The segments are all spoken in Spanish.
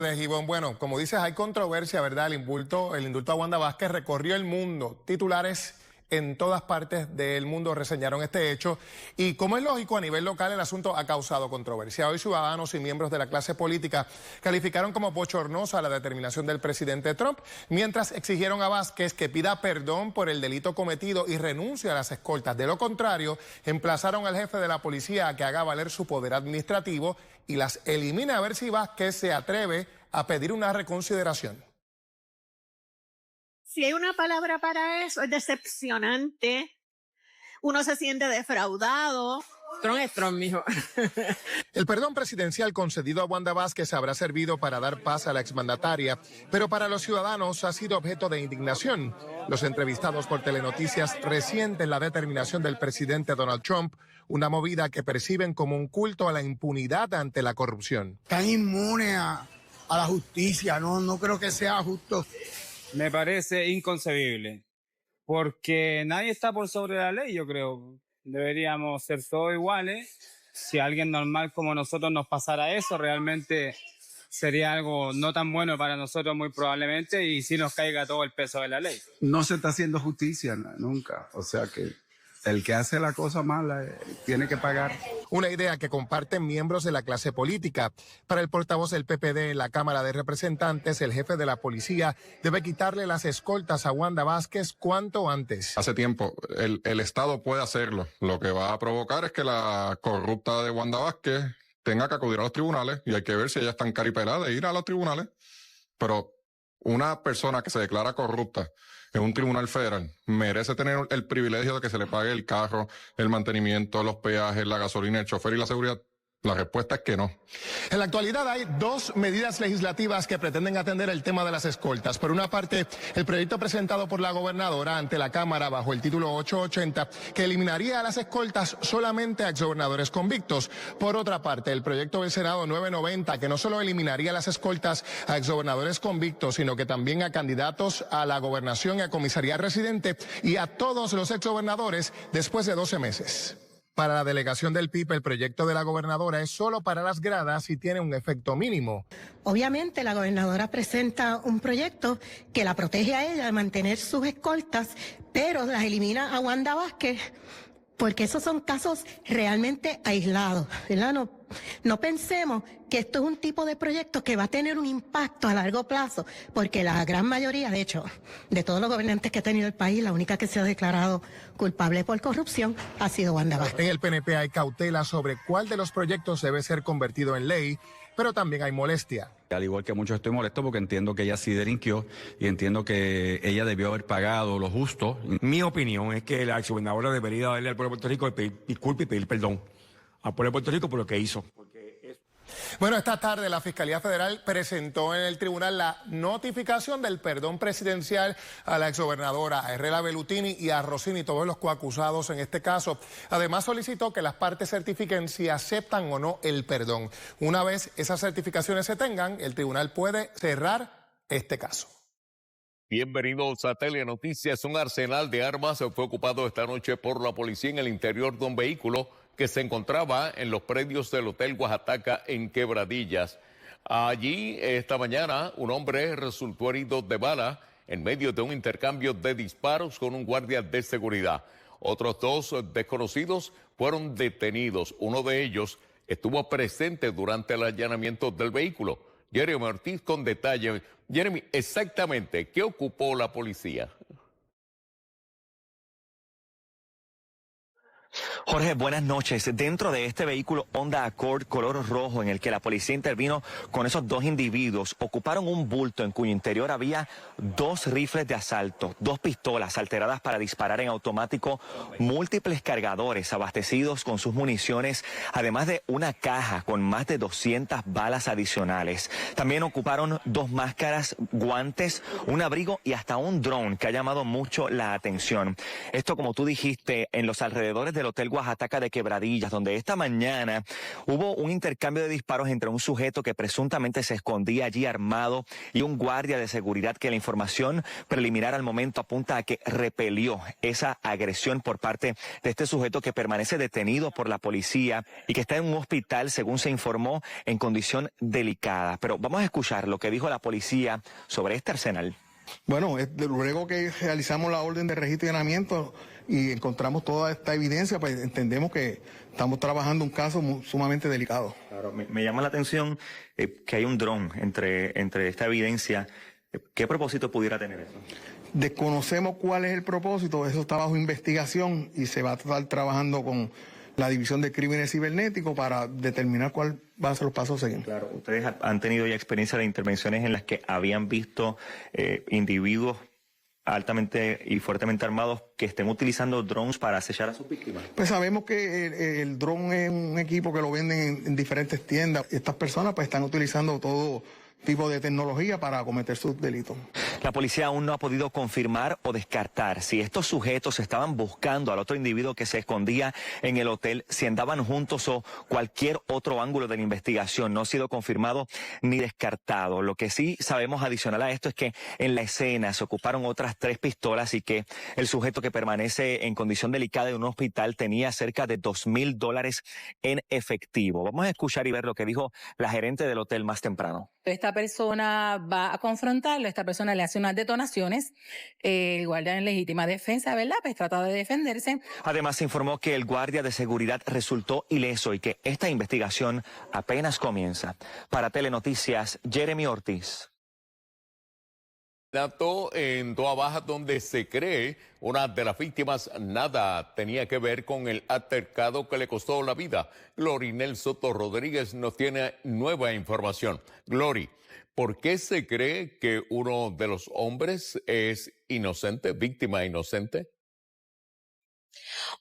Ivonne, bueno, como dices, hay controversia, ¿verdad? El indulto a Wanda Vázquez recorrió el mundo. Titulares en todas partes del mundo reseñaron este hecho y, como es lógico, a nivel local el asunto ha causado controversia. Hoy ciudadanos y miembros de la clase política calificaron como bochornosa la determinación del presidente Trump, mientras exigieron a Vázquez que pida perdón por el delito cometido y renuncie a las escoltas. De lo contrario, emplazaron al jefe de la policía a que haga valer su poder administrativo y las elimine, a ver si Vázquez se atreve a pedir una reconsideración. Si hay una palabra para eso, es decepcionante. Uno se siente defraudado. Trump es Trump, mijo. El perdón presidencial concedido a Wanda Vázquez habrá servido para dar paz a la exmandataria, pero para los ciudadanos ha sido objeto de indignación. Los entrevistados por Telenoticias resienten la determinación del presidente Donald Trump, una movida que perciben como un culto a la impunidad ante la corrupción. Tan inmune a la justicia, no creo que sea justo. Me parece inconcebible, porque nadie está por sobre la ley, yo creo. Deberíamos ser todos iguales. Si a alguien normal como nosotros nos pasara eso, realmente sería algo no tan bueno para nosotros muy probablemente, y si nos caiga todo el peso de la ley. No se está haciendo justicia nunca, o sea que el que hace la cosa mala tiene que pagar. Una idea que comparten miembros de la clase política. Para el portavoz del PPD en la Cámara de Representantes, el jefe de la policía debe quitarle las escoltas a Wanda Vázquez cuanto antes. Hace tiempo, el Estado puede hacerlo. Lo que va a provocar es que la corrupta de Wanda Vázquez tenga que acudir a los tribunales, y hay que ver si ella está encaripelada de ir a los tribunales. Pero una persona que se declara corrupta en un tribunal federal merece tener el privilegio de que se le pague el carro, el mantenimiento, los peajes, la gasolina, el chofer y la seguridad. La respuesta es que no. En la actualidad hay dos medidas legislativas que pretenden atender el tema de las escoltas. Por una parte, el proyecto presentado por la gobernadora ante la Cámara bajo el título 880, que eliminaría las escoltas solamente a exgobernadores convictos. Por otra parte, el proyecto del Senado 990, que no solo eliminaría las escoltas a exgobernadores convictos, sino que también a candidatos a la gobernación y a comisaría residente y a todos los exgobernadores después de 12 meses. Para la delegación del PIB, el proyecto de la gobernadora es solo para las gradas y tiene un efecto mínimo. Obviamente, la gobernadora presenta un proyecto que la protege a ella de mantener sus escoltas, pero las elimina a Wanda Vázquez, porque esos son casos realmente aislados, ¿verdad? No pensemos que esto es un tipo de proyecto que va a tener un impacto a largo plazo, porque la gran mayoría, de hecho, de todos los gobernantes que ha tenido el país, la única que se ha declarado culpable por corrupción ha sido Wanda Vázquez. En el PNP hay cautela sobre cuál de los proyectos debe ser convertido en ley, pero también hay molestia. Al igual que muchos estoy molesto porque entiendo que ella sí delinquió y entiendo que ella debió haber pagado lo justo. Mi opinión es que la exgobernadora debería darle al pueblo de Puerto Rico y pedir disculpas y pedir perdón al pueblo de Puerto Rico por lo que hizo. Bueno, esta tarde la Fiscalía Federal presentó en el tribunal la notificación del perdón presidencial a la exgobernadora, a Herrera Bellutini y a Rossini, todos los coacusados en este caso. Además solicitó que las partes certifiquen si aceptan o no el perdón. Una vez esas certificaciones se tengan, el tribunal puede cerrar este caso. Bienvenidos a Telenoticias. Un arsenal de armas fue ocupado esta noche por la policía en el interior de un vehículo que se encontraba en los predios del Hotel Oaxaca en Quebradillas. Allí, esta mañana, un hombre resultó herido de bala en medio de un intercambio de disparos con un guardia de seguridad. Otros dos desconocidos fueron detenidos. Uno de ellos estuvo presente durante el allanamiento del vehículo. Jeremy Ortiz con detalle. Jeremy, exactamente, ¿qué ocupó la policía? Jorge, buenas noches. Dentro de este vehículo Honda Accord color rojo en el que la policía intervino con esos dos individuos, ocuparon un bulto en cuyo interior había 2 rifles de asalto, 2 pistolas alteradas para disparar en automático, múltiples cargadores abastecidos con sus municiones, además de una caja con más de 200 balas adicionales. También ocuparon 2 máscaras, guantes, un abrigo y hasta un dron que ha llamado mucho la atención. Esto, como tú dijiste, en los alrededores del Hotel Oaxaca de Quebradillas, donde esta mañana hubo un intercambio de disparos entre un sujeto que presuntamente se escondía allí armado y un guardia de seguridad, que la información preliminar al momento apunta a que repelió esa agresión por parte de este sujeto, que permanece detenido por la policía y que está en un hospital, según se informó, en condición delicada. Pero vamos a escuchar lo que dijo la policía sobre este arsenal. Bueno, luego que realizamos la orden de registro y allanamiento y encontramos toda esta evidencia, pues entendemos que estamos trabajando un caso sumamente delicado. Claro, me llama la atención que hay un dron entre esta evidencia. ¿Qué propósito pudiera tener eso? Desconocemos cuál es el propósito, eso está bajo investigación y se va a estar trabajando con la División de Crímenes Cibernéticos para determinar cuál va a ser los pasos a seguir. Claro, ustedes han tenido ya experiencia de intervenciones en las que habían visto individuos altamente y fuertemente armados que estén utilizando drones para acechar a sus víctimas. Pues sabemos que el dron es un equipo que lo venden en diferentes tiendas. Estas personas pues están utilizando todo tipo de tecnología para cometer sus delitos. La policía aún no ha podido confirmar o descartar si estos sujetos estaban buscando al otro individuo que se escondía en el hotel, si andaban juntos o cualquier otro ángulo de la investigación. No ha sido confirmado ni descartado. Lo que sí sabemos adicional a esto es que en la escena se ocuparon otras 3 pistolas y que el sujeto, que permanece en condición delicada en un hospital, tenía cerca de $2,000 en efectivo. Vamos a escuchar y ver lo que dijo la gerente del hotel más temprano. Esta persona va a confrontarlo, esta persona le hace unas detonaciones, el guardia en legítima defensa, ¿verdad? Pues trata de defenderse. Además, se informó que el guardia de seguridad resultó ileso y que esta investigación apenas comienza. Para Telenoticias, Jeremy Ortiz. Dato en Toa Baja, donde se cree una de las víctimas nada tenía que ver con el altercado que le costó la vida. Glorinel Soto Rodríguez nos tiene nueva información. Glory, ¿por qué se cree que uno de los hombres es inocente, víctima inocente?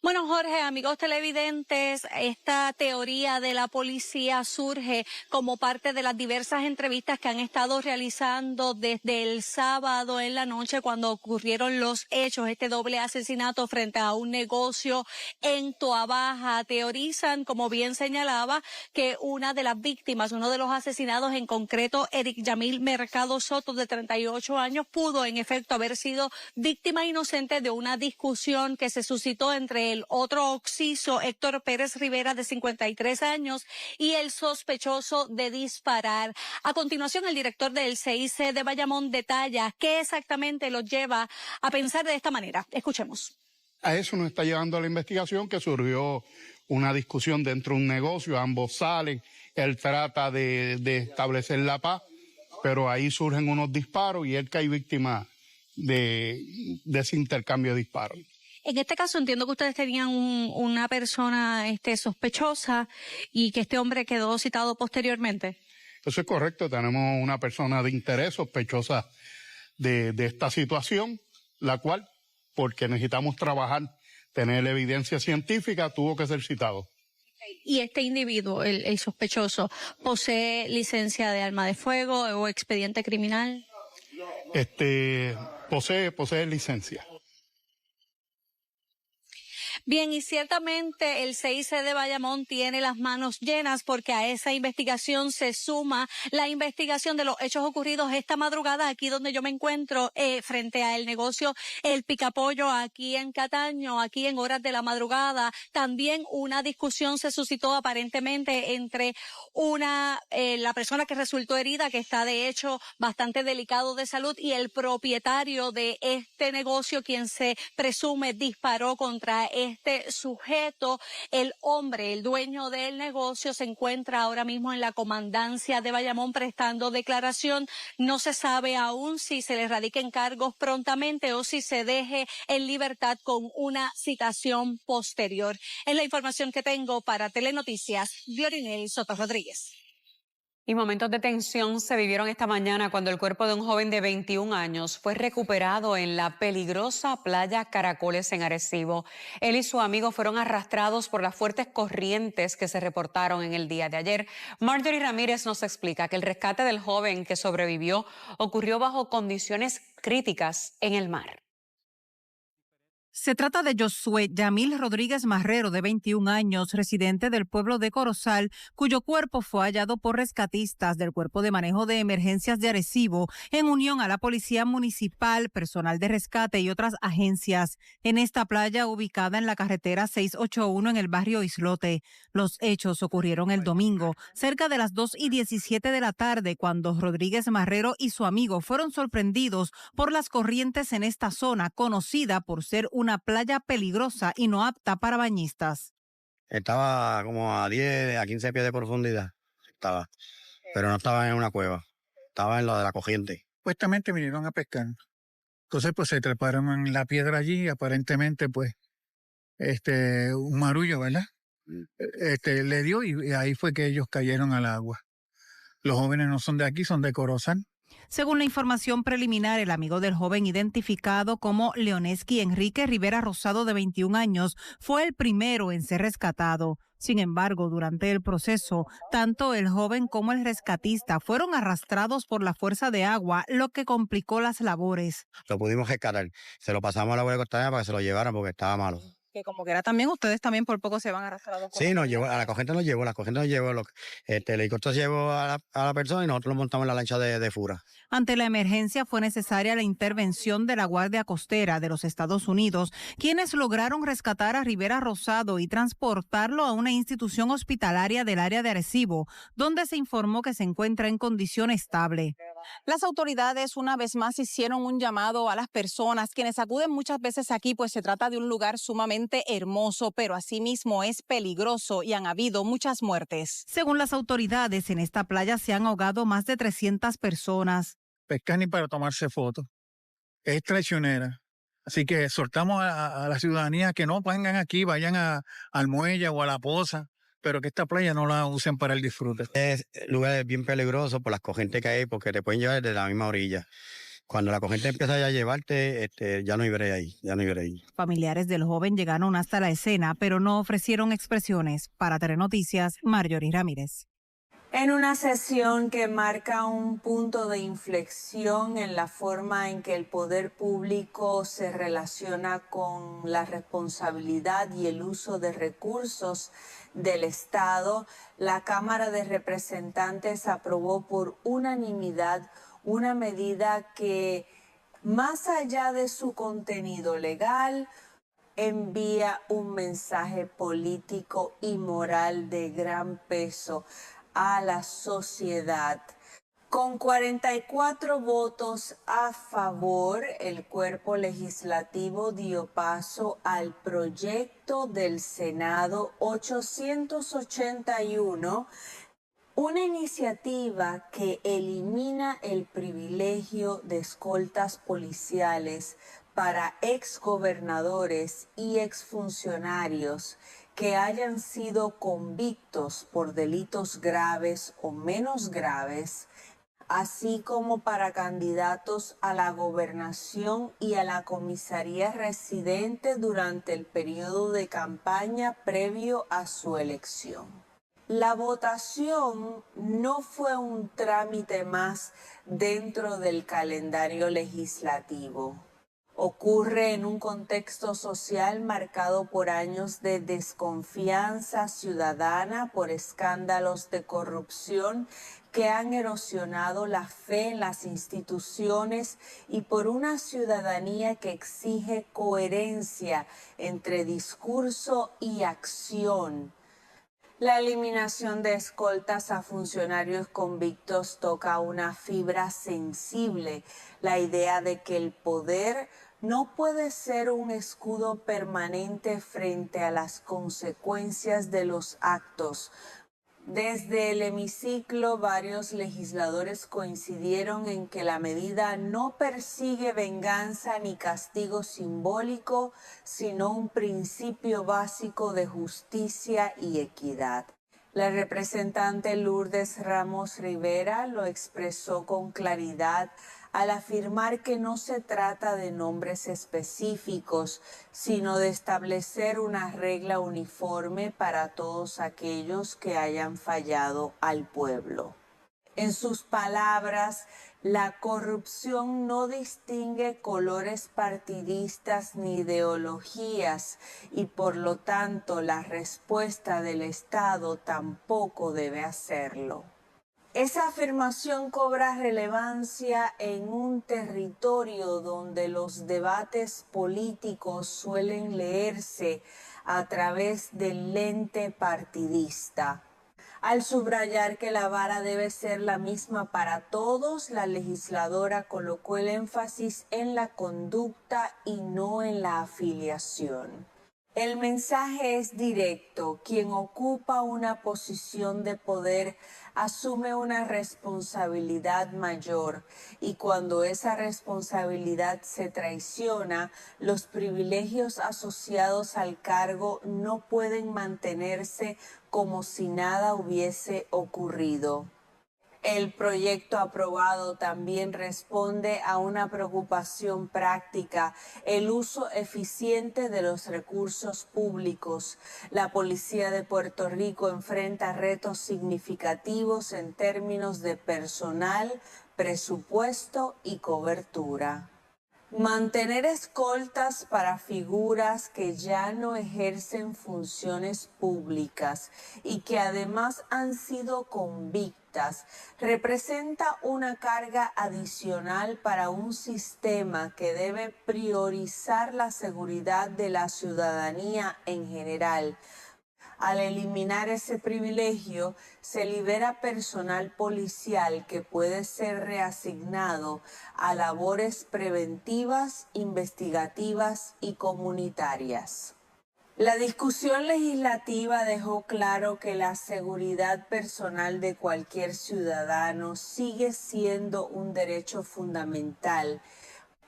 Bueno, Jorge, amigos televidentes, esta teoría de la policía surge como parte de las diversas entrevistas que han estado realizando desde el sábado en la noche, cuando ocurrieron los hechos, este doble asesinato frente a un negocio en Toa Baja. Teorizan, como bien señalaba, que una de las víctimas, uno de los asesinados, en concreto Eric Yamil Mercado Soto, de 38 años, pudo en efecto haber sido víctima inocente de una discusión que se suscitó entre el otro occiso, Héctor Pérez Rivera, de 53 años, y el sospechoso de disparar. A continuación, el director del CIC de Bayamón detalla qué exactamente los lleva a pensar de esta manera. Escuchemos. A eso nos está llevando la investigación, que surgió una discusión dentro de un negocio, ambos salen, él trata de establecer la paz, pero ahí surgen unos disparos y él cae víctima de ese intercambio de disparos. En este caso entiendo que ustedes tenían una persona sospechosa y que este hombre quedó citado posteriormente. Eso es correcto, tenemos una persona de interés sospechosa de esta situación, la cual, porque necesitamos trabajar, tener evidencia científica, tuvo que ser citado. ¿Y este individuo, el sospechoso, posee licencia de arma de fuego o expediente criminal? Posee licencia. Bien, y ciertamente el CIC de Bayamón tiene las manos llenas, porque a esa investigación se suma la investigación de los hechos ocurridos esta madrugada aquí donde yo me encuentro, frente al negocio El Picapollo, aquí en Cataño, aquí en horas de la madrugada. También una discusión se suscitó aparentemente entre la persona que resultó herida, que está de hecho bastante delicado de salud, y el propietario de este negocio, quien se presume disparó contra este sujeto. El hombre, el dueño del negocio, se encuentra ahora mismo en la comandancia de Bayamón prestando declaración. No se sabe aún si se le radiquen cargos prontamente o si se deje en libertad con una citación posterior. Es la información que tengo para Telenoticias. Glorinel Soto Rodríguez. Y momentos de tensión se vivieron esta mañana cuando el cuerpo de un joven de 21 años fue recuperado en la peligrosa playa Caracoles en Arecibo. Él y su amigo fueron arrastrados por las fuertes corrientes que se reportaron en el día de ayer. Marjorie Ramírez nos explica que el rescate del joven que sobrevivió ocurrió bajo condiciones críticas en el mar. Se trata de Josué Yamil Rodríguez Marrero, de 21 años, residente del pueblo de Corozal, cuyo cuerpo fue hallado por rescatistas del Cuerpo de Manejo de Emergencias de Arecibo, en unión a la Policía Municipal, personal de rescate y otras agencias, en esta playa ubicada en la carretera 681 en el barrio Islote. Los hechos ocurrieron el domingo, cerca de las 2:17 de la tarde, cuando Rodríguez Marrero y su amigo fueron sorprendidos por las corrientes en esta zona, conocida por ser una playa peligrosa y no apta para bañistas. Estaba como a 10, a 15 pies de profundidad, pero no estaba en una cueva, estaba en lo de la corriente. Supuestamente vinieron a pescar. Entonces, pues se treparon en la piedra allí, aparentemente, pues, un marullo, ¿verdad? Le dio y ahí fue que ellos cayeron al agua. Los jóvenes no son de aquí, son de Corozal. Según la información preliminar, el amigo del joven, identificado como Leoneski Enrique Rivera Rosado, de 21 años, fue el primero en ser rescatado. Sin embargo, durante el proceso, tanto el joven como el rescatista fueron arrastrados por la fuerza de agua, lo que complicó las labores. Lo pudimos rescatar, se lo pasamos a la Guardia Costanera para que se lo llevaran porque estaba malo. Que como que era también, ustedes también por poco se van arrastrados. Sí, a la corriente nos llevó, el helicóptero se llevó a la persona y nosotros lo montamos en la lancha de Fura. Ante la emergencia fue necesaria la intervención de la Guardia Costera de los Estados Unidos, quienes lograron rescatar a Rivera Rosado y transportarlo a una institución hospitalaria del área de Arecibo, donde se informó que se encuentra en condición estable. Las autoridades una vez más hicieron un llamado a las personas quienes acuden muchas veces aquí, pues se trata de un lugar sumamente hermoso, pero asimismo es peligroso y han habido muchas muertes. Según las autoridades, en esta playa se han ahogado más de 300 personas. Pescar ni para tomarse fotos. Es traicionera. Así que exhortamos a la ciudadanía que no vengan aquí, vayan al muelle o a la poza, pero que esta playa no la usen para el disfrute. Es lugar bien peligroso por las corrientes que hay, porque te pueden llevar desde la misma orilla. Cuando la corriente empieza ya a llevarte, ya no iré ahí. Familiares del joven llegaron hasta la escena, pero no ofrecieron expresiones. Para Telenoticias, Marjorie Ramírez. En una sesión que marca un punto de inflexión en la forma en que el poder público se relaciona con la responsabilidad y el uso de recursos del Estado, la Cámara de Representantes aprobó por unanimidad una medida que, más allá de su contenido legal, envía un mensaje político y moral de gran peso a la sociedad. Con 44 votos a favor, el cuerpo legislativo dio paso al proyecto del Senado 881, una iniciativa que elimina el privilegio de escoltas policiales para exgobernadores y exfuncionarios que hayan sido convictos por delitos graves o menos graves, así como para candidatos a la gobernación y a la comisaría residente durante el periodo de campaña previo a su elección. La votación no fue un trámite más dentro del calendario legislativo. Ocurre en un contexto social marcado por años de desconfianza ciudadana, por escándalos de corrupción que han erosionado la fe en las instituciones y por una ciudadanía que exige coherencia entre discurso y acción. La eliminación de escoltas a funcionarios convictos toca una fibra sensible, la idea de que el poder no puede ser un escudo permanente frente a las consecuencias de los actos. Desde el hemiciclo, varios legisladores coincidieron en que la medida no persigue venganza ni castigo simbólico, sino un principio básico de justicia y equidad. La representante Lourdes Ramos Rivera lo expresó con claridad al afirmar que no se trata de nombres específicos, sino de establecer una regla uniforme para todos aquellos que hayan fallado al pueblo. En sus palabras, la corrupción no distingue colores partidistas ni ideologías y por lo tanto la respuesta del Estado tampoco debe hacerlo. Esa afirmación cobra relevancia en un territorio donde los debates políticos suelen leerse a través del lente partidista. Al subrayar que la vara debe ser la misma para todos, la legisladora colocó el énfasis en la conducta y no en la afiliación. El mensaje es directo. Quien ocupa una posición de poder asume una responsabilidad mayor y cuando esa responsabilidad se traiciona, los privilegios asociados al cargo no pueden mantenerse como si nada hubiese ocurrido. El proyecto aprobado también responde a una preocupación práctica, el uso eficiente de los recursos públicos. La Policía de Puerto Rico enfrenta retos significativos en términos de personal, presupuesto y cobertura. Mantener escoltas para figuras que ya no ejercen funciones públicas y que además han sido convictas representa una carga adicional para un sistema que debe priorizar la seguridad de la ciudadanía en general. Al eliminar ese privilegio, se libera personal policial que puede ser reasignado a labores preventivas, investigativas y comunitarias. La discusión legislativa dejó claro que la seguridad personal de cualquier ciudadano sigue siendo un derecho fundamental,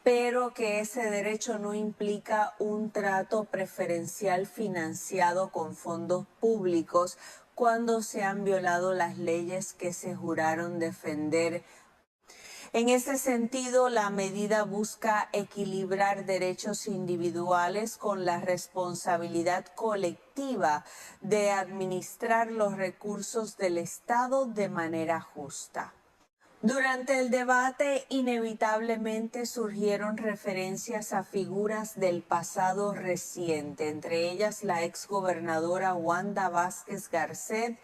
pero que ese derecho no implica un trato preferencial financiado con fondos públicos cuando se han violado las leyes que se juraron defender. En ese sentido, la medida busca equilibrar derechos individuales con la responsabilidad colectiva de administrar los recursos del Estado de manera justa. Durante el debate, inevitablemente surgieron referencias a figuras del pasado reciente, entre ellas la exgobernadora Wanda Vázquez Garcet,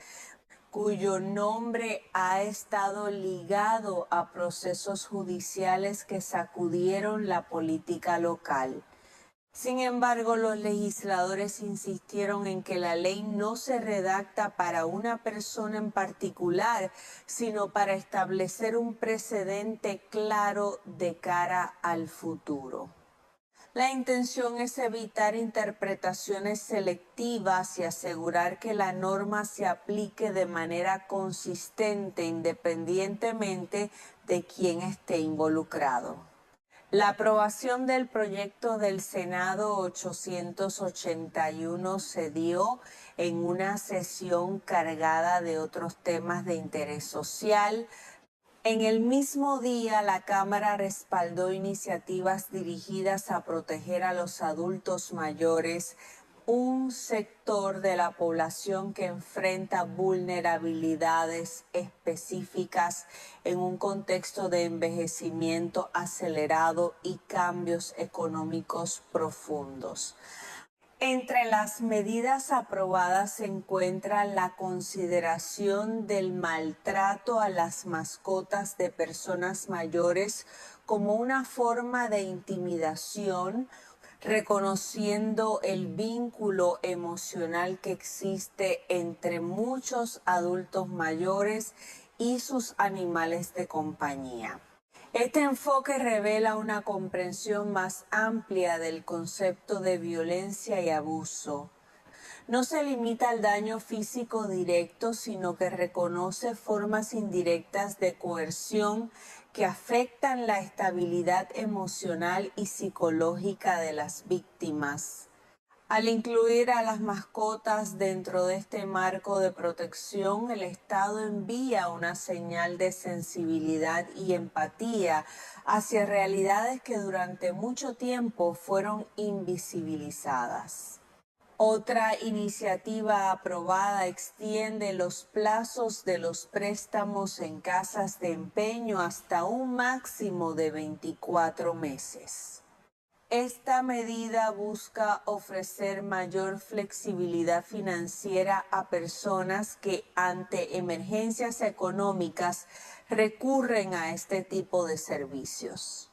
cuyo nombre ha estado ligado a procesos judiciales que sacudieron la política local. Sin embargo, los legisladores insistieron en que la ley no se redacta para una persona en particular, sino para establecer un precedente claro de cara al futuro. La intención es evitar interpretaciones selectivas y asegurar que la norma se aplique de manera consistente independientemente de quién esté involucrado. La aprobación del proyecto del Senado 881 se dio en una sesión cargada de otros temas de interés social. En el mismo día, la Cámara respaldó iniciativas dirigidas a proteger a los adultos mayores, un sector de la población que enfrenta vulnerabilidades específicas en un contexto de envejecimiento acelerado y cambios económicos profundos. Entre las medidas aprobadas se encuentra la consideración del maltrato a las mascotas de personas mayores como una forma de intimidación, reconociendo el vínculo emocional que existe entre muchos adultos mayores y sus animales de compañía. Este enfoque revela una comprensión más amplia del concepto de violencia y abuso. No se limita al daño físico directo, sino que reconoce formas indirectas de coerción que afectan la estabilidad emocional y psicológica de las víctimas. Al incluir a las mascotas dentro de este marco de protección, el Estado envía una señal de sensibilidad y empatía hacia realidades que durante mucho tiempo fueron invisibilizadas. Otra iniciativa aprobada extiende los plazos de los préstamos en casas de empeño hasta un máximo de 24 meses. Esta medida busca ofrecer mayor flexibilidad financiera a personas que ante emergencias económicas recurren a este tipo de servicios.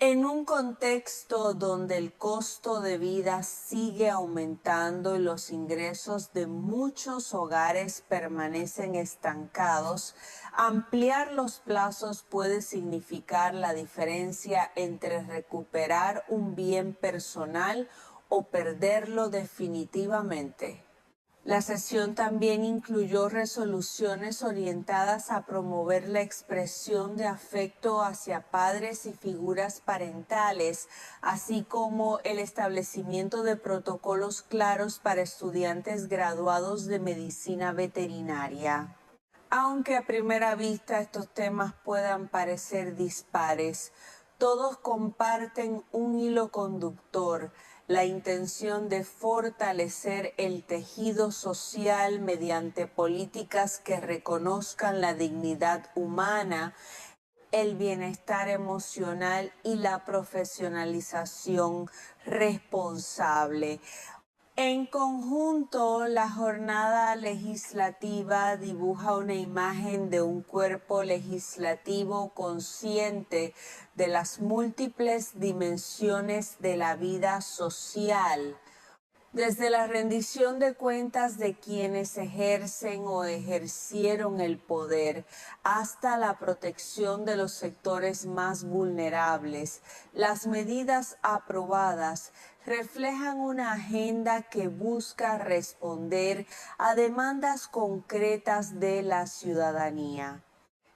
En un contexto donde el costo de vida sigue aumentando y los ingresos de muchos hogares permanecen estancados, ampliar los plazos puede significar la diferencia entre recuperar un bien personal o perderlo definitivamente. La sesión también incluyó resoluciones orientadas a promover la expresión de afecto hacia padres y figuras parentales, así como el establecimiento de protocolos claros para estudiantes graduados de medicina veterinaria. Aunque a primera vista estos temas puedan parecer dispares, todos comparten un hilo conductor: la intención de fortalecer el tejido social mediante políticas que reconozcan la dignidad humana, el bienestar emocional y la profesionalización responsable. En conjunto, la jornada legislativa dibuja una imagen de un cuerpo legislativo consciente de las múltiples dimensiones de la vida social, desde la rendición de cuentas de quienes ejercen o ejercieron el poder hasta la protección de los sectores más vulnerables. Las medidas aprobadas reflejan una agenda que busca responder a demandas concretas de la ciudadanía.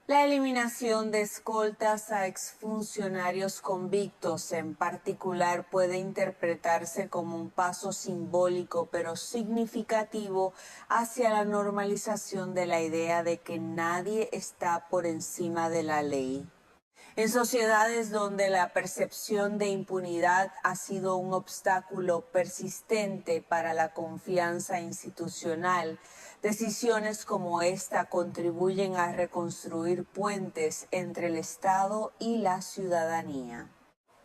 La eliminación de escoltas a exfuncionarios convictos en particular puede interpretarse como un paso simbólico pero significativo hacia la normalización de la idea de que nadie está por encima de la ley. En sociedades donde la percepción de impunidad ha sido un obstáculo persistente para la confianza institucional, decisiones como esta contribuyen a reconstruir puentes entre el Estado y la ciudadanía.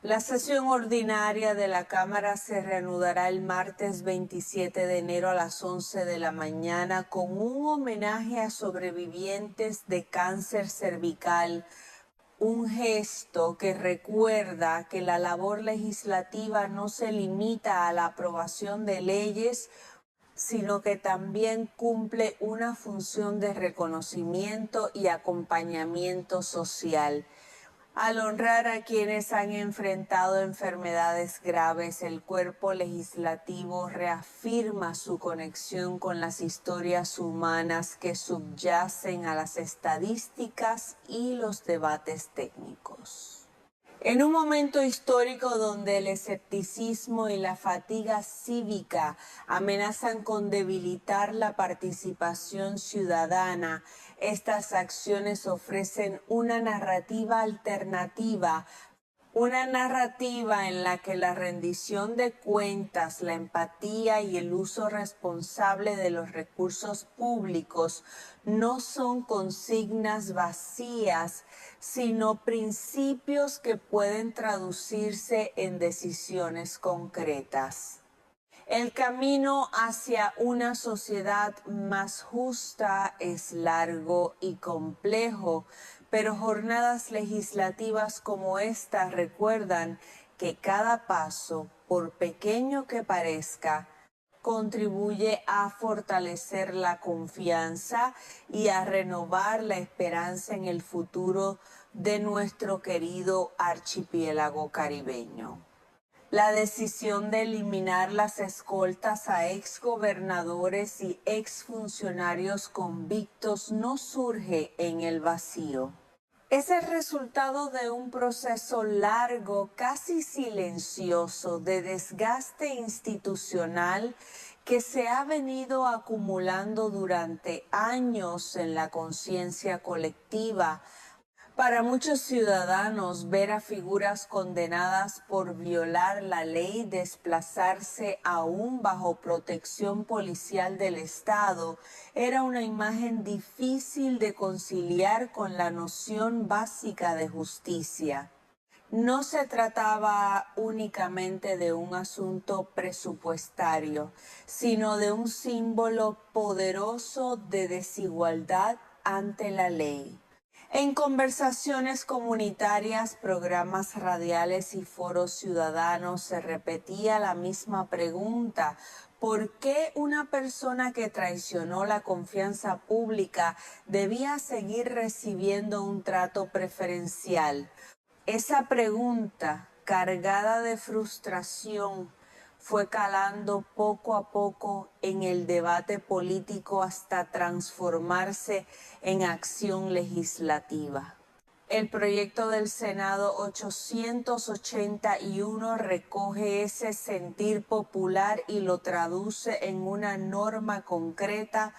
La sesión ordinaria de la Cámara se reanudará el martes 27 de enero a las 11 de la mañana con un homenaje a sobrevivientes de cáncer cervical, un gesto que recuerda que la labor legislativa no se limita a la aprobación de leyes, sino que también cumple una función de reconocimiento y acompañamiento social. Al honrar a quienes han enfrentado enfermedades graves, el cuerpo legislativo reafirma su conexión con las historias humanas que subyacen a las estadísticas y los debates técnicos. En un momento histórico donde el escepticismo y la fatiga cívica amenazan con debilitar la participación ciudadana, estas acciones ofrecen una narrativa alternativa, una narrativa en la que la rendición de cuentas, la empatía y el uso responsable de los recursos públicos no son consignas vacías, sino principios que pueden traducirse en decisiones concretas. El camino hacia una sociedad más justa es largo y complejo, pero jornadas legislativas como esta recuerdan que cada paso, por pequeño que parezca, contribuye a fortalecer la confianza y a renovar la esperanza en el futuro de nuestro querido archipiélago caribeño. La decisión de eliminar las escoltas a exgobernadores y exfuncionarios convictos no surge en el vacío. Es el resultado de un proceso largo, casi silencioso, de desgaste institucional que se ha venido acumulando durante años en la conciencia colectiva, Para muchos ciudadanos, ver a figuras condenadas por violar la ley desplazarse aún bajo protección policial del Estado era una imagen difícil de conciliar con la noción básica de justicia. No se trataba únicamente de un asunto presupuestario, sino de un símbolo poderoso de desigualdad ante la ley. En conversaciones comunitarias, programas radiales y foros ciudadanos se repetía la misma pregunta: ¿por qué una persona que traicionó la confianza pública debía seguir recibiendo un trato preferencial? Esa pregunta, cargada de frustración, fue calando poco a poco en el debate político hasta transformarse en acción legislativa. El proyecto del Senado 881 recoge ese sentir popular y lo traduce en una norma concreta.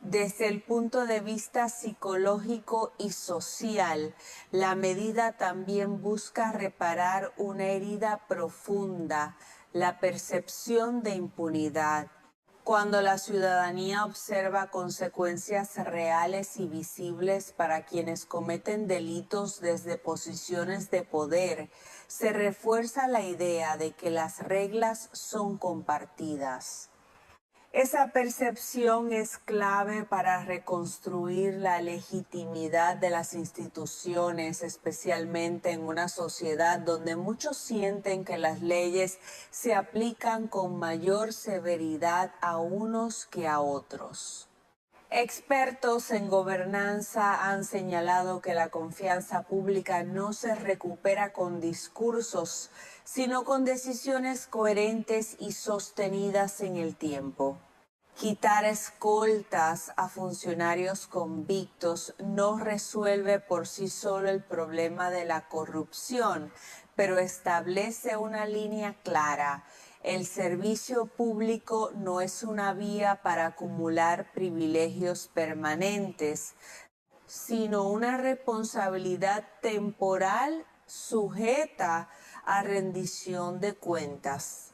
Desde el punto de vista psicológico y social, la medida también busca reparar una herida profunda, la percepción de impunidad. Cuando la ciudadanía observa consecuencias reales y visibles para quienes cometen delitos desde posiciones de poder, se refuerza la idea de que las reglas son compartidas. Esa percepción es clave para reconstruir la legitimidad de las instituciones, especialmente en una sociedad donde muchos sienten que las leyes se aplican con mayor severidad a unos que a otros. Expertos en gobernanza han señalado que la confianza pública no se recupera con discursos, sino con decisiones coherentes y sostenidas en el tiempo. Quitar escoltas a funcionarios convictos no resuelve por sí solo el problema de la corrupción, pero establece una línea clara. El servicio público no es una vía para acumular privilegios permanentes, sino una responsabilidad temporal sujeta a rendición de cuentas.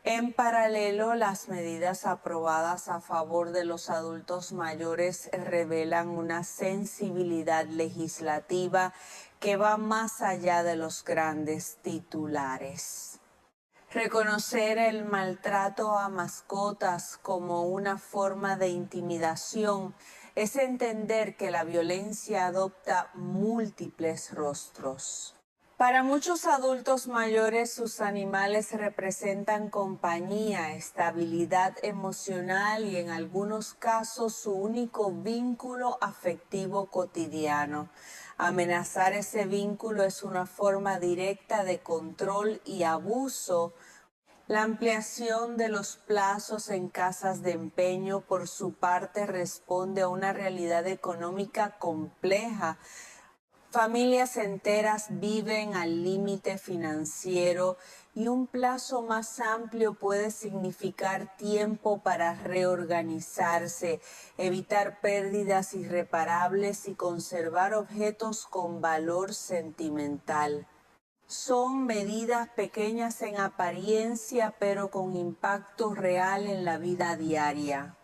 En paralelo, las medidas aprobadas a favor de los adultos mayores revelan una sensibilidad legislativa que va más allá de los grandes titulares. Reconocer el maltrato a mascotas como una forma de intimidación es entender que la violencia adopta múltiples rostros. Para muchos adultos mayores, sus animales representan compañía, estabilidad emocional y en algunos casos su único vínculo afectivo cotidiano. Amenazar ese vínculo es una forma directa de control y abuso. La ampliación de los plazos en casas de empeño, por su parte, responde a una realidad económica compleja. Familias enteras viven al límite financiero y un plazo más amplio puede significar tiempo para reorganizarse, evitar pérdidas irreparables y conservar objetos con valor sentimental. Son medidas pequeñas en apariencia, pero con impacto real en la vida diaria.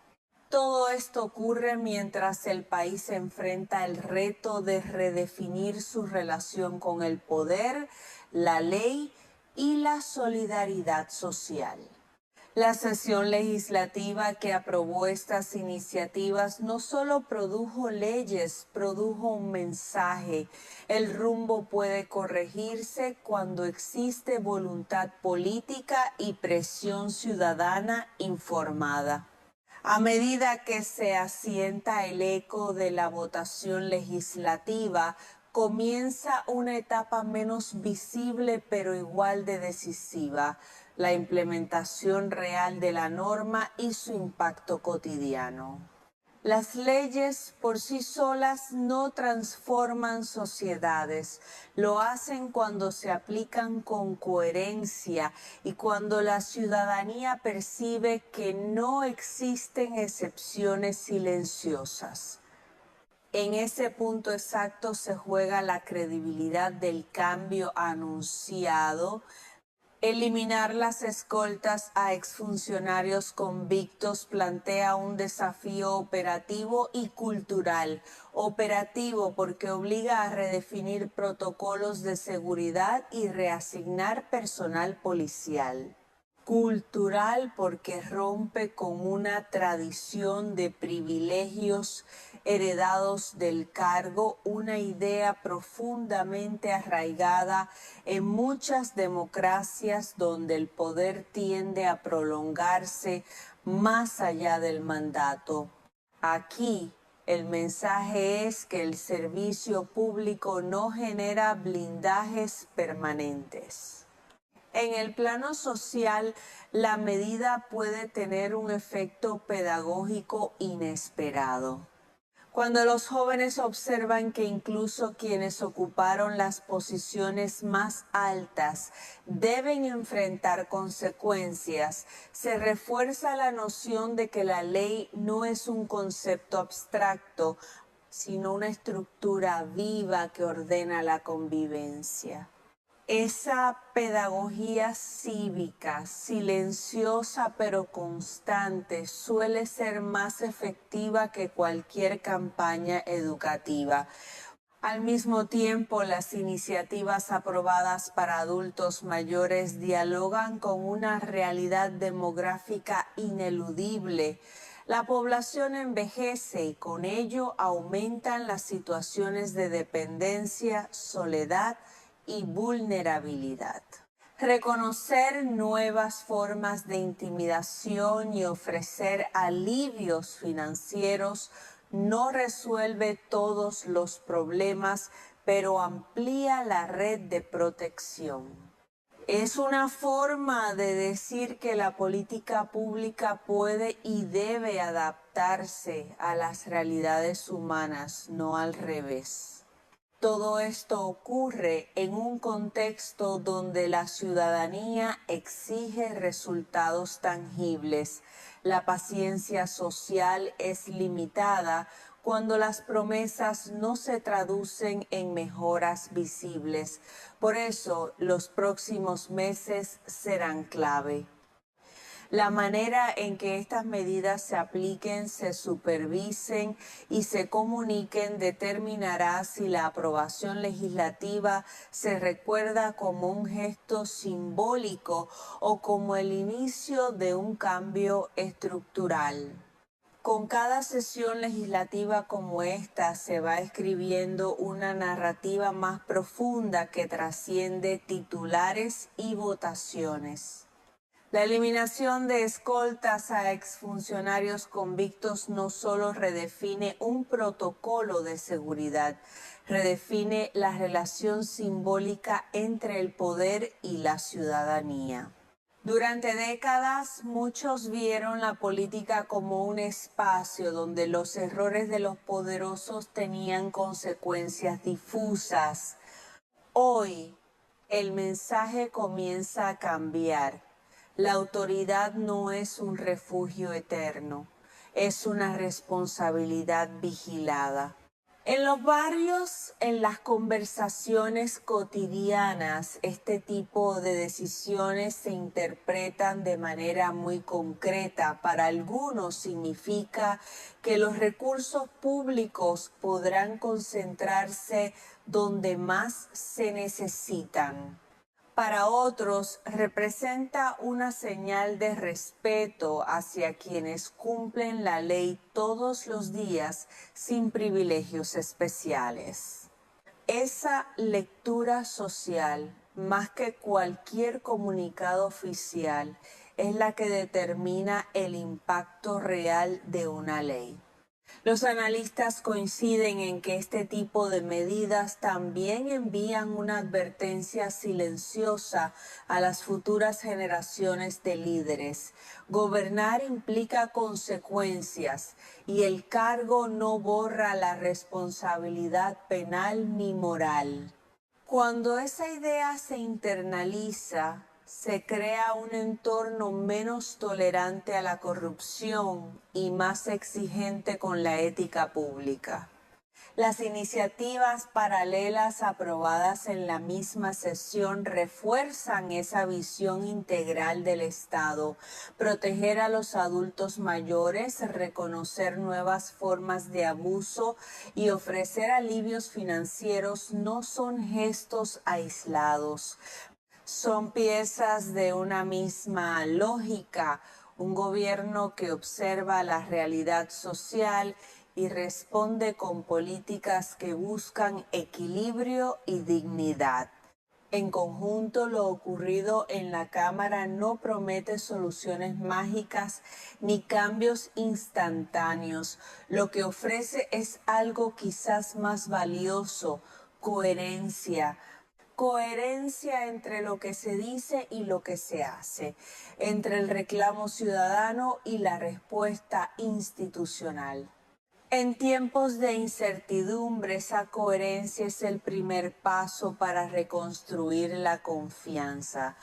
Todo esto ocurre mientras el país enfrenta el reto de redefinir su relación con el poder, la ley y la solidaridad social. La sesión legislativa que aprobó estas iniciativas no solo produjo leyes, produjo un mensaje. El rumbo puede corregirse cuando existe voluntad política y presión ciudadana informada. A medida que se asienta el eco de la votación legislativa, comienza una etapa menos visible pero igual de decisiva, la implementación real de la norma y su impacto cotidiano. Las leyes por sí solas no transforman sociedades, lo hacen cuando se aplican con coherencia y cuando la ciudadanía percibe que no existen excepciones silenciosas. En ese punto exacto se juega la credibilidad del cambio anunciado. Eliminar las escoltas a exfuncionarios convictos plantea un desafío operativo y cultural. Operativo porque obliga a redefinir protocolos de seguridad y reasignar personal policial. Cultural porque rompe con una tradición de privilegios heredados del cargo, una idea profundamente arraigada en muchas democracias donde el poder tiende a prolongarse más allá del mandato. Aquí, el mensaje es que el servicio público no genera blindajes permanentes. En el plano social, la medida puede tener un efecto pedagógico inesperado. Cuando los jóvenes observan que incluso quienes ocuparon las posiciones más altas deben enfrentar consecuencias, se refuerza la noción de que la ley no es un concepto abstracto, sino una estructura viva que ordena la convivencia. Esa pedagogía cívica, silenciosa pero constante, suele ser más efectiva que cualquier campaña educativa. Al mismo tiempo, las iniciativas aprobadas para adultos mayores dialogan con una realidad demográfica ineludible. La población envejece y con ello aumentan las situaciones de dependencia, soledad y vulnerabilidad. Reconocer nuevas formas de intimidación y ofrecer alivios financieros no resuelve todos los problemas, pero amplía la red de protección. Es una forma de decir que la política pública puede y debe adaptarse a las realidades humanas, no al revés. Todo esto ocurre en un contexto donde la ciudadanía exige resultados tangibles. La paciencia social es limitada cuando las promesas no se traducen en mejoras visibles. Por eso, los próximos meses serán clave. La manera en que estas medidas se apliquen, se supervisen y se comuniquen determinará si la aprobación legislativa se recuerda como un gesto simbólico o como el inicio de un cambio estructural. Con cada sesión legislativa como esta se va escribiendo una narrativa más profunda que trasciende titulares y votaciones. La eliminación de escoltas a exfuncionarios convictos no solo redefine un protocolo de seguridad, redefine la relación simbólica entre el poder y la ciudadanía. Durante décadas, muchos vieron la política como un espacio donde los errores de los poderosos tenían consecuencias difusas. Hoy, el mensaje comienza a cambiar. La autoridad no es un refugio eterno, es una responsabilidad vigilada. En los barrios, en las conversaciones cotidianas, este tipo de decisiones se interpretan de manera muy concreta. Para algunos significa que los recursos públicos podrán concentrarse donde más se necesitan. Para otros, representa una señal de respeto hacia quienes cumplen la ley todos los días sin privilegios especiales. Esa lectura social, más que cualquier comunicado oficial, es la que determina el impacto real de una ley. Los analistas coinciden en que este tipo de medidas también envían una advertencia silenciosa a las futuras generaciones de líderes. Gobernar implica consecuencias y el cargo no borra la responsabilidad penal ni moral. Cuando esa idea se internaliza, se crea un entorno menos tolerante a la corrupción y más exigente con la ética pública. Las iniciativas paralelas aprobadas en la misma sesión refuerzan esa visión integral del Estado, proteger a los adultos mayores, reconocer nuevas formas de abuso y ofrecer alivios financieros no son gestos aislados, son piezas de una misma lógica, un gobierno que observa la realidad social y responde con políticas que buscan equilibrio y dignidad. En conjunto, lo ocurrido en la Cámara no promete soluciones mágicas ni cambios instantáneos. Lo que ofrece es algo quizás más valioso: coherencia. Coherencia entre lo que se dice y lo que se hace, entre el reclamo ciudadano y la respuesta institucional. En tiempos de incertidumbre, esa coherencia es el primer paso para reconstruir la confianza.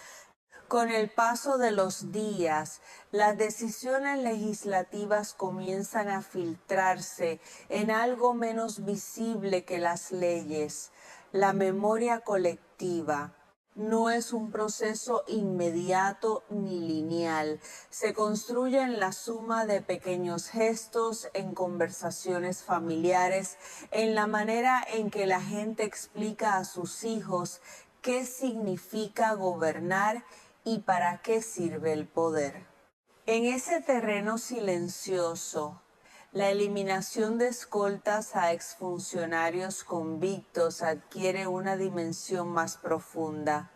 Con el paso de los días, las decisiones legislativas comienzan a filtrarse en algo menos visible que las leyes. La memoria colectiva no es un proceso inmediato ni lineal. Se construye en la suma de pequeños gestos, en conversaciones familiares, en la manera en que la gente explica a sus hijos qué significa gobernar y para qué sirve el poder. En ese terreno silencioso, la eliminación de escoltas a exfuncionarios convictos adquiere una dimensión más profunda.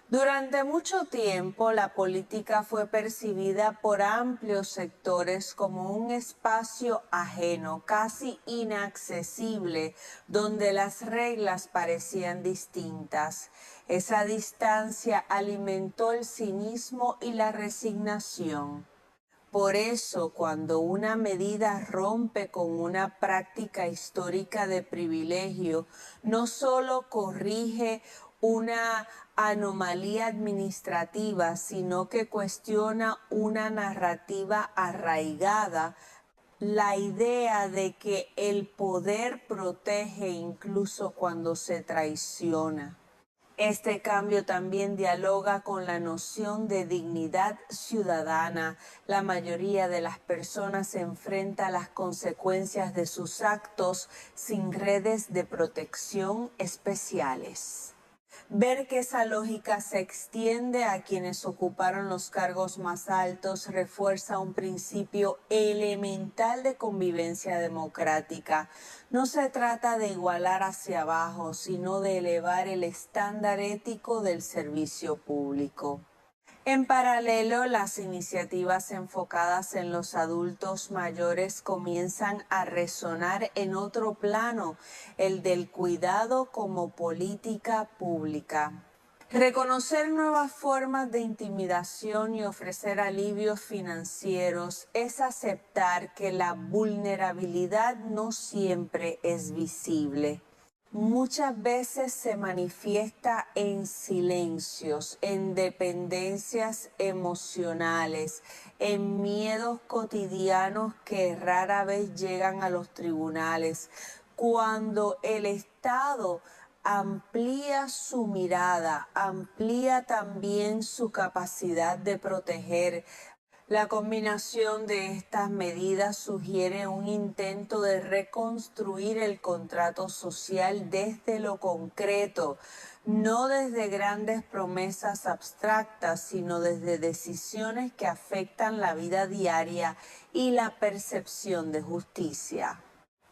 Durante mucho tiempo, la política fue percibida por amplios sectores como un espacio ajeno, casi inaccesible, donde las reglas parecían distintas. Esa distancia alimentó el cinismo y la resignación. Por eso, cuando una medida rompe con una práctica histórica de privilegio, no solo corrige una anomalía administrativa, sino que cuestiona una narrativa arraigada, la idea de que el poder protege incluso cuando se traiciona. Este cambio también dialoga con la noción de dignidad ciudadana. La mayoría de las personas enfrenta las consecuencias de sus actos sin redes de protección especiales. Ver que esa lógica se extiende a quienes ocuparon los cargos más altos refuerza un principio elemental de convivencia democrática. No se trata de igualar hacia abajo, sino de elevar el estándar ético del servicio público. En paralelo, las iniciativas enfocadas en los adultos mayores comienzan a resonar en otro plano, el del cuidado como política pública. Reconocer nuevas formas de intimidación y ofrecer alivios financieros es aceptar que la vulnerabilidad no siempre es visible. Muchas veces se manifiesta en silencios, en dependencias emocionales, en miedos cotidianos que rara vez llegan a los tribunales. Cuando el Estado amplía su mirada, amplía también su capacidad de proteger. La combinación de estas medidas sugiere un intento de reconstruir el contrato social desde lo concreto, no desde grandes promesas abstractas, sino desde decisiones que afectan la vida diaria y la percepción de justicia.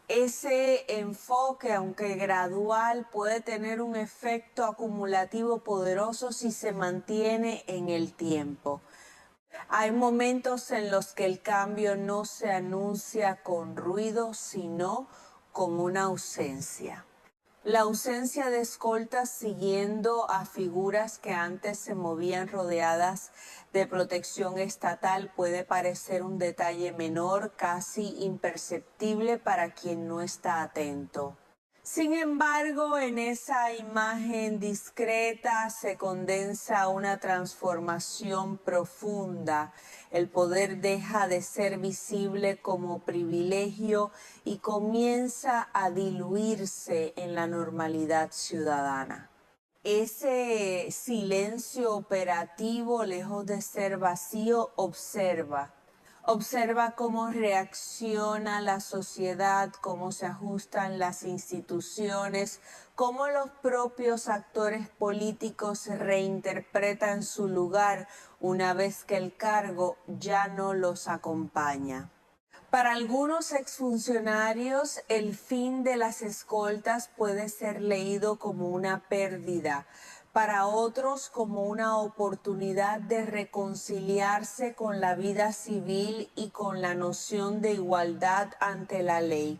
Ese enfoque, aunque gradual, puede tener un efecto acumulativo poderoso si se mantiene en el tiempo. Hay momentos en los que el cambio no se anuncia con ruido, sino con una ausencia. La ausencia de escoltas siguiendo a figuras que antes se movían rodeadas de protección estatal puede parecer un detalle menor, casi imperceptible para quien no está atento. Sin embargo, en esa imagen discreta se condensa una transformación profunda. El poder deja de ser visible como privilegio y comienza a diluirse en la normalidad ciudadana. Ese silencio operativo, lejos de ser vacío, observa cómo reacciona la sociedad, cómo se ajustan las instituciones, cómo los propios actores políticos reinterpretan su lugar una vez que el cargo ya no los acompaña. Para algunos exfuncionarios, el fin de las escoltas puede ser leído como una pérdida, para otros como una oportunidad de reconciliarse con la vida civil y con la noción de igualdad ante la ley.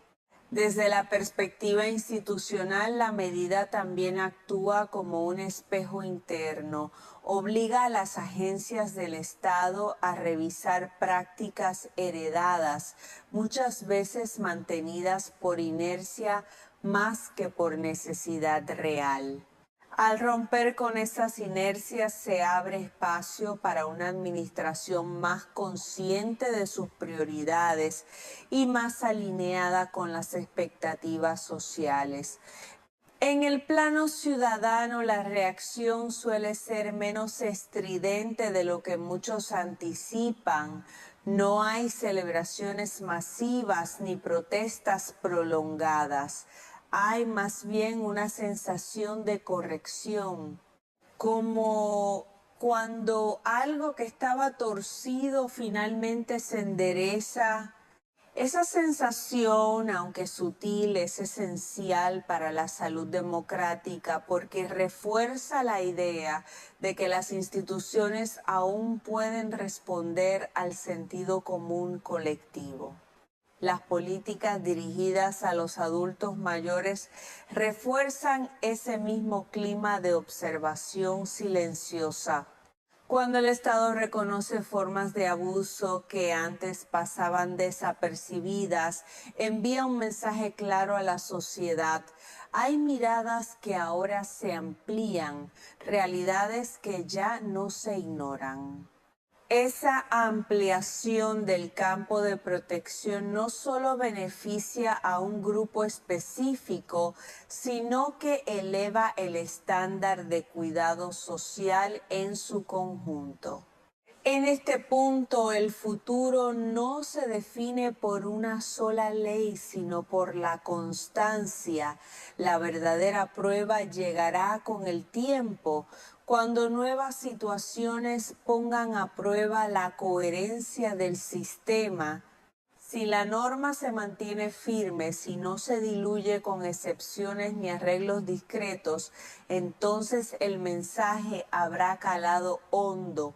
Desde la perspectiva institucional, la medida también actúa como un espejo interno, obliga a las agencias del Estado a revisar prácticas heredadas, muchas veces mantenidas por inercia más que por necesidad real. Al romper con esas inercias se abre espacio para una administración más consciente de sus prioridades y más alineada con las expectativas sociales. En el plano ciudadano, la reacción suele ser menos estridente de lo que muchos anticipan. No hay celebraciones masivas ni protestas prolongadas. Hay más bien una sensación de corrección, como cuando algo que estaba torcido finalmente se endereza. Esa sensación, aunque sutil, es esencial para la salud democrática porque refuerza la idea de que las instituciones aún pueden responder al sentido común colectivo. Las políticas dirigidas a los adultos mayores refuerzan ese mismo clima de observación silenciosa. Cuando el Estado reconoce formas de abuso que antes pasaban desapercibidas, envía un mensaje claro a la sociedad. Hay miradas que ahora se amplían, realidades que ya no se ignoran. Esa ampliación del campo de protección no solo beneficia a un grupo específico, sino que eleva el estándar de cuidado social en su conjunto. En este punto, el futuro no se define por una sola ley, sino por la constancia. La verdadera prueba llegará con el tiempo, cuando nuevas situaciones pongan a prueba la coherencia del sistema. Si la norma se mantiene firme, si no se diluye con excepciones ni arreglos discretos, entonces el mensaje habrá calado hondo.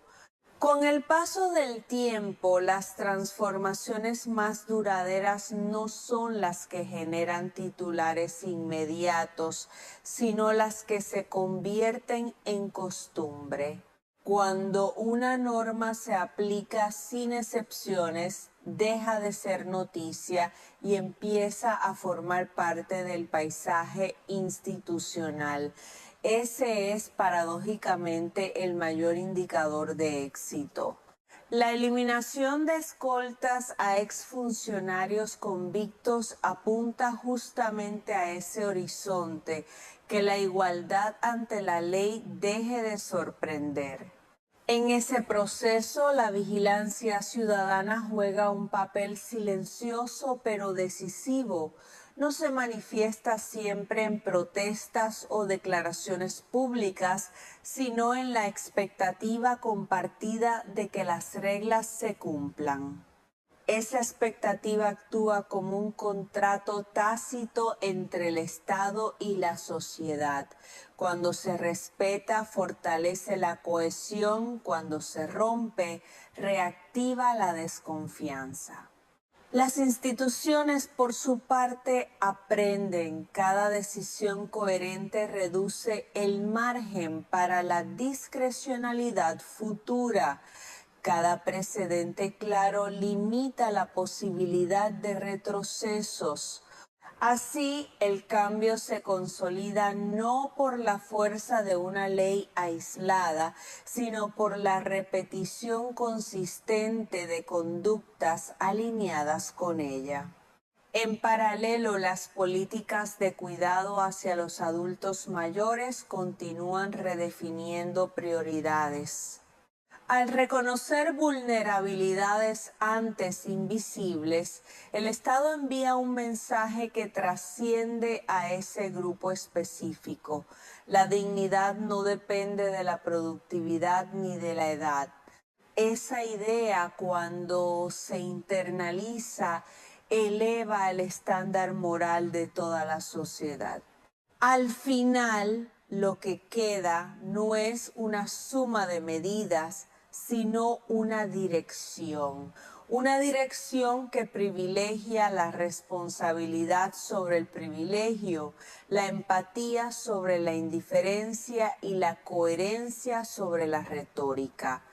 Con el paso del tiempo, las transformaciones más duraderas no son las que generan titulares inmediatos, sino las que se convierten en costumbre. Cuando una norma se aplica sin excepciones, deja de ser noticia y empieza a formar parte del paisaje institucional. Ese es paradójicamente el mayor indicador de éxito. La eliminación de escoltas a exfuncionarios convictos apunta justamente a ese horizonte, que la igualdad ante la ley deje de sorprender. En ese proceso, la vigilancia ciudadana juega un papel silencioso pero decisivo. No se manifiesta siempre en protestas o declaraciones públicas, sino en la expectativa compartida de que las reglas se cumplan. Esa expectativa actúa como un contrato tácito entre el Estado y la sociedad. Cuando se respeta, fortalece la cohesión. Cuando se rompe, reactiva la desconfianza. Las instituciones, por su parte, aprenden. Cada decisión coherente reduce el margen para la discrecionalidad futura. Cada precedente claro limita la posibilidad de retrocesos. Así, el cambio se consolida no por la fuerza de una ley aislada, sino por la repetición consistente de conductas alineadas con ella. En paralelo, las políticas de cuidado hacia los adultos mayores continúan redefiniendo prioridades. Al reconocer vulnerabilidades antes invisibles, el Estado envía un mensaje que trasciende a ese grupo específico. La dignidad no depende de la productividad ni de la edad. Esa idea, cuando se internaliza, eleva el estándar moral de toda la sociedad. Al final, lo que queda no es una suma de medidas, sino una dirección que privilegia la responsabilidad sobre el privilegio, la empatía sobre la indiferencia y la coherencia sobre la retórica.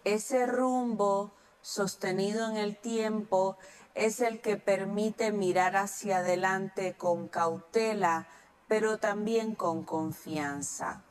Ese rumbo sostenido en el tiempo es el que permite mirar hacia adelante con cautela, pero también con confianza.